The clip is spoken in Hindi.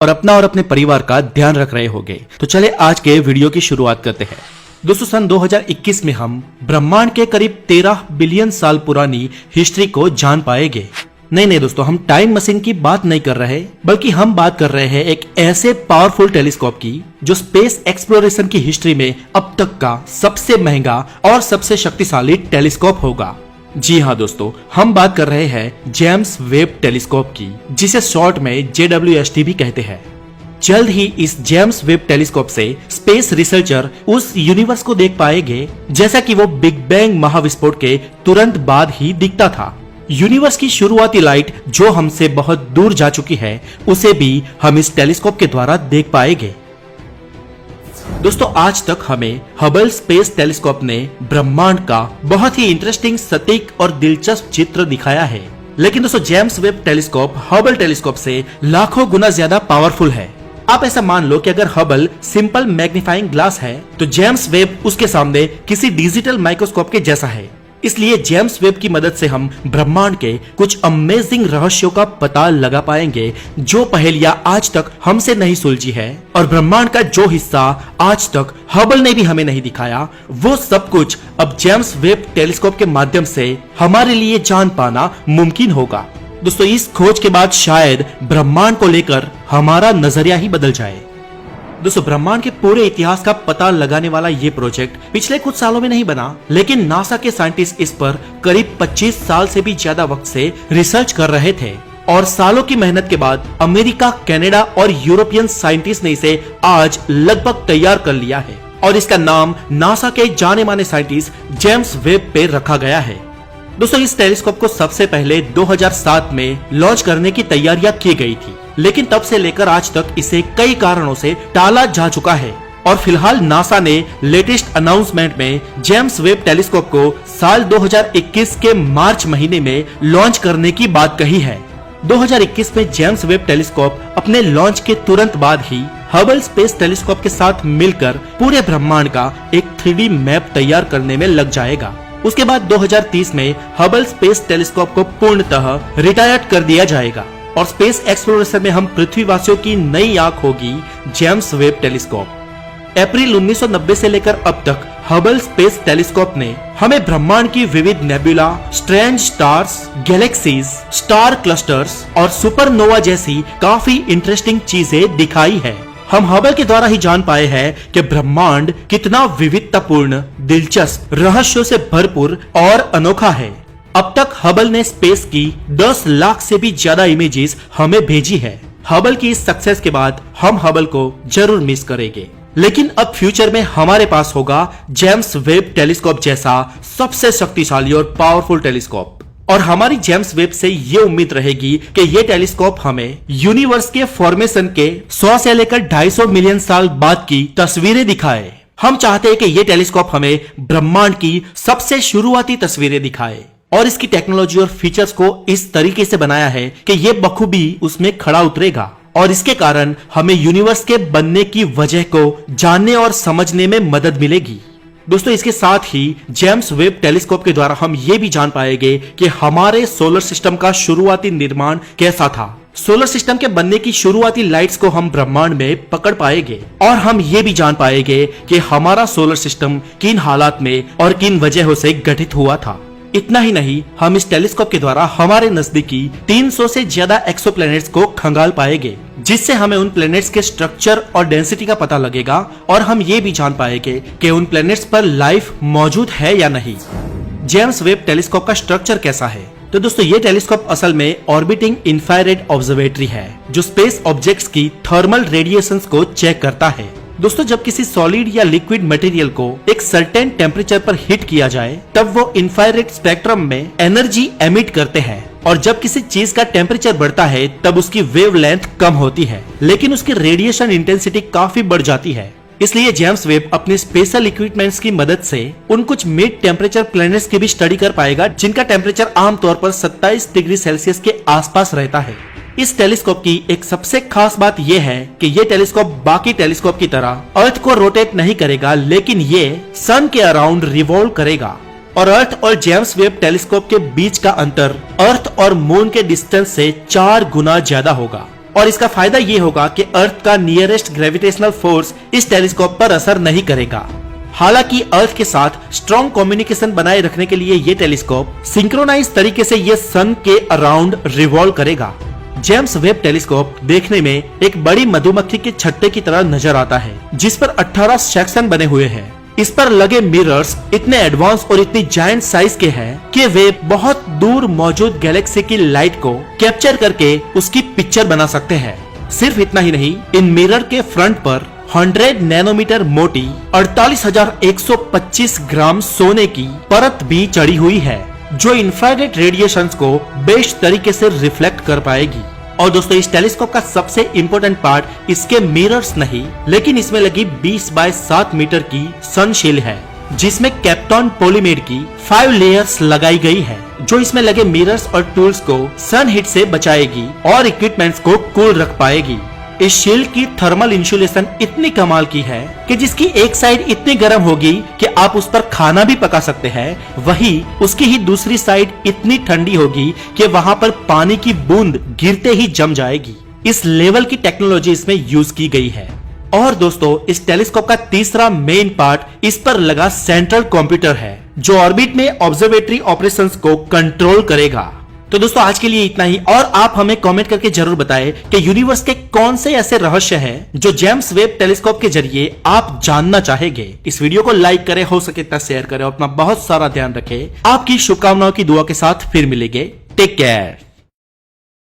और अपना और अपने परिवार का ध्यान रख रहे होंगे। तो चले आज के वीडियो की शुरुआत करते हैं। दोस्तों सन 2021 में हम ब्रह्मांड के करीब 13 बिलियन साल पुरानी हिस्ट्री को जान पाएंगे। नहीं दोस्तों, हम टाइम मशीन की बात नहीं कर रहे, बल्कि हम बात कर रहे हैं एक ऐसे पावरफुल टेलीस्कोप की जो स्पेस एक्सप्लोरेशन की हिस्ट्री में अब तक का सबसे महंगा और सबसे शक्तिशाली टेलीस्कोप होगा। जी हाँ दोस्तों, हम बात कर रहे हैं जेम्स वेब टेलीस्कोप की, जिसे शॉर्ट में JWST भी कहते हैं। जल्द ही इस जेम्स वेब टेलीस्कोप से स्पेस रिसर्चर उस यूनिवर्स को देख पाएंगे जैसा कि वो बिग बैंग महाविस्फोट के तुरंत बाद ही दिखता था। यूनिवर्स की शुरुआती लाइट जो हमसे बहुत दूर जा चुकी है, उसे भी हम इस टेलीस्कोप के द्वारा देख पाएंगे। दोस्तों आज तक हमें हबल स्पेस टेलीस्कोप ने ब्रह्मांड का बहुत ही इंटरेस्टिंग, सटीक और दिलचस्प चित्र दिखाया है, लेकिन दोस्तों James Webb telescope Hubble telescope से लाखों गुना ज्यादा पावरफुल है। आप ऐसा मान लो कि अगर हबल सिंपल मैग्नीफाइंग ग्लास है तो जेम्स वेब उसके सामने किसी डिजिटल माइक्रोस्कोप के जैसा है। इसलिए जेम्स वेब की मदद से हम ब्रह्मांड के कुछ अमेजिंग रहस्यों का पता लगा पाएंगे जो पहेलियां आज तक हमसे नहीं सुलझी है, और ब्रह्मांड का जो हिस्सा आज तक हबल ने भी हमें नहीं दिखाया, वो सब कुछ अब जेम्स वेब टेलीस्कोप के माध्यम से हमारे लिए जान पाना मुमकिन होगा। दोस्तों इस खोज के बाद शायद ब्रह्मांड को लेकर हमारा नजरिया ही बदल जाए। दोस्तों ब्रह्मांड के पूरे इतिहास का पता लगाने वाला ये प्रोजेक्ट पिछले कुछ सालों में नहीं बना, लेकिन नासा के साइंटिस्ट इस पर करीब 25 साल से भी ज्यादा वक्त से रिसर्च कर रहे थे, और सालों की मेहनत के बाद अमेरिका, कनाडा और यूरोपियन साइंटिस्ट ने इसे आज लगभग तैयार कर लिया है, और इसका नाम नासा के जाने माने साइंटिस्ट जेम्स वेब पे रखा गया है। दोस्तों इस टेलीस्कोप को सबसे पहले 2007 में लॉन्च करने की तैयारियां की गई थी, लेकिन तब से लेकर आज तक इसे कई कारणों से टाला जा चुका है, और फिलहाल नासा ने लेटेस्ट अनाउंसमेंट में जेम्स वेब टेलीस्कोप को साल 2021 के मार्च महीने में लॉन्च करने की बात कही है। 2021 में जेम्स वेब टेलीस्कोप अपने लॉन्च के तुरंत बाद ही हबल स्पेस टेलीस्कोप के साथ मिलकर पूरे ब्रह्मांड का एक 3D मैप तैयार करने में लग जाएगा। उसके बाद 2030 में हबल स्पेस टेलीस्कोप को पूर्णतः रिटायर्ड कर दिया जाएगा, और स्पेस एक्सप्लोरेशन में हम पृथ्वीवासियों की नई आंख होगी जेम्स वेब टेलीस्कोप। अप्रैल 1990 से लेकर अब तक हबल स्पेस टेलीस्कोप ने हमें ब्रह्मांड की विविध nebula, strange stars, galaxies, star clusters और सुपरनोवा जैसी काफी इंटरेस्टिंग चीजें दिखाई है। हम हबल के द्वारा ही जान पाए हैं कि ब्रह्मांड कितना विविधतापूर्ण, दिलचस्प, रहस्यों से भरपूर और अनोखा है। अब तक हबल ने स्पेस की 10 लाख से भी ज्यादा इमेजेस हमें भेजी है। हबल की इस सक्सेस के बाद हम हबल को जरूर मिस करेंगे, लेकिन अब फ्यूचर में हमारे पास होगा जेम्स वेब टेलीस्कोप जैसा सबसे शक्तिशाली और पावरफुल टेलीस्कोप, और हमारी जेम्स वेब से ये उम्मीद रहेगी कि ये टेलीस्कोप हमें यूनिवर्स के फॉर्मेशन के 100 से लेकर 250 मिलियन साल बाद की तस्वीरें दिखाए। हम चाहते हैं कि ये टेलीस्कोप हमें ब्रह्मांड की सबसे शुरुआती तस्वीरें दिखाए, और इसकी टेक्नोलॉजी और फीचर्स को इस तरीके से बनाया है कि ये बखूबी उसमें खड़ा उतरेगा, और इसके कारण हमें यूनिवर्स के बनने की वजह को जानने और समझने में मदद मिलेगी। दोस्तों इसके साथ ही जेम्स वेब टेलीस्कोप के द्वारा हम ये भी जान पाएंगे कि हमारे सोलर सिस्टम का शुरुआती निर्माण कैसा था। सोलर सिस्टम के बनने की शुरुआती लाइट्स को हम ब्रह्मांड में पकड़ पाएंगे, और हम ये भी जान पाएंगे कि हमारा सोलर सिस्टम किन हालात में और किन वजहों से गठित हुआ था। इतना ही नहीं, हम इस टेलीस्कोप के द्वारा हमारे नजदीकी 300 से ज्यादा एक्सोप्लैनेट्स को खंगाल पाएंगे, जिससे हमें उन प्लैनेट्स के स्ट्रक्चर और डेंसिटी का पता लगेगा, और हम ये भी जान पाएंगे कि उन प्लैनेट्स पर लाइफ मौजूद है या नहीं। जेम्स वेब टेलीस्कोप का स्ट्रक्चर कैसा है? तो दोस्तों ये टेलीस्कोप असल में ऑर्बिटिंग इंफ्रारेड ऑब्जर्वेटरी है, जो स्पेस ऑब्जेक्ट्स की थर्मल रेडिएशंस को चेक करता है। दोस्तों जब किसी सॉलिड या लिक्विड मटेरियल को एक सर्टेन टेम्परेचर पर हिट किया जाए, तब वो इंफ्रारेड स्पेक्ट्रम में एनर्जी एमिट करते हैं, और जब किसी चीज का टेम्परेचर बढ़ता है तब उसकी वेवलेंथ कम होती है, लेकिन उसकी रेडिएशन इंटेंसिटी काफी बढ़ जाती है। इसलिए जेम्स वेब अपने स्पेशल इक्विपमेंट्स की मदद से उन कुछ मिड टेम्परेचर प्लैनेट्स की भी स्टडी कर पाएगा, जिनका टेम्परेचर आमतौर पर 27 डिग्री सेल्सियस के आसपास रहता है। इस टेलीस्कोप की एक सबसे खास बात यह है कि ये टेलीस्कोप बाकी टेलीस्कोप की तरह अर्थ को रोटेट नहीं करेगा, लेकिन ये सन के अराउंड रिवॉल्व करेगा, और अर्थ और जेम्स वेब टेलीस्कोप के बीच का अंतर अर्थ और मून के डिस्टेंस से 4 गुना ज्यादा होगा। और इसका फायदा ये होगा कि अर्थ का नियरेस्ट ग्रेविटेशनल फोर्स इस टेलीस्कोप पर असर नहीं करेगा। हालांकि अर्थ के साथ स्ट्रॉन्ग कम्युनिकेशन बनाए रखने के लिए ये टेलीस्कोप सिंक्रोनाइज तरीके से ये सन के अराउंड रिवॉल्व करेगा। जेम्स वेब टेलीस्कोप देखने में एक बड़ी मधुमक्खी के छत्ते की तरह नजर आता है, जिस पर 18 सेक्शन बने हुए हैं। इस पर लगे मिरर्स इतने एडवांस और इतनी जायंट साइज के हैं कि वे बहुत दूर मौजूद गैलेक्सी की लाइट को कैप्चर करके उसकी पिक्चर बना सकते हैं। सिर्फ इतना ही नहीं, इन मिरर के फ्रंट पर 100 नैनोमीटर मोटी 48,125 ग्राम सोने की परत भी चढ़ी हुई है, जो इंफ्रारेड रेडिएशंस को बेस्ट तरीके से रिफ्लेक्ट कर पाएगी। और दोस्तों, इस टेलीस्कोप का सबसे इम्पोर्टेंट पार्ट इसके मिरर्स नहीं, लेकिन इसमें लगी 20 बाय 7 मीटर की सनशील्ड है, जिसमें कैप्टॉन पॉलीमेड की 5 लेयर्स लगाई गई है, जो इसमें लगे मिरर्स और टूल्स को सन हीट से बचाएगी और इक्विपमेंट्स को कूल रख पाएगी। इस शील्ड की थर्मल इंसुलेशन इतनी कमाल की है कि जिसकी एक साइड इतनी गर्म होगी कि आप उस पर खाना भी पका सकते हैं, वही उसकी ही दूसरी साइड इतनी ठंडी होगी कि वहां पर पानी की बूंद गिरते ही जम जाएगी। इस लेवल की टेक्नोलॉजी इसमें यूज की गई है। और दोस्तों, इस टेलीस्कोप का तीसरा मेन पार्ट इस पर लगा सेंट्रल कंप्यूटर है, जो ऑर्बिट में ऑब्जर्वेटरी ऑपरेशंस को कंट्रोल करेगा। तो दोस्तों, आज के लिए इतना ही। और आप हमें कमेंट करके जरूर बताएं कि यूनिवर्स के कौन से ऐसे रहस्य हैं जो जेम्स वेब टेलीस्कोप के जरिए आप जानना चाहेंगे। इस वीडियो को लाइक करें, हो सके तो शेयर करें और अपना बहुत सारा ध्यान रखें। आपकी शुभकामनाओं की दुआ के साथ फिर मिलेंगे। Take care.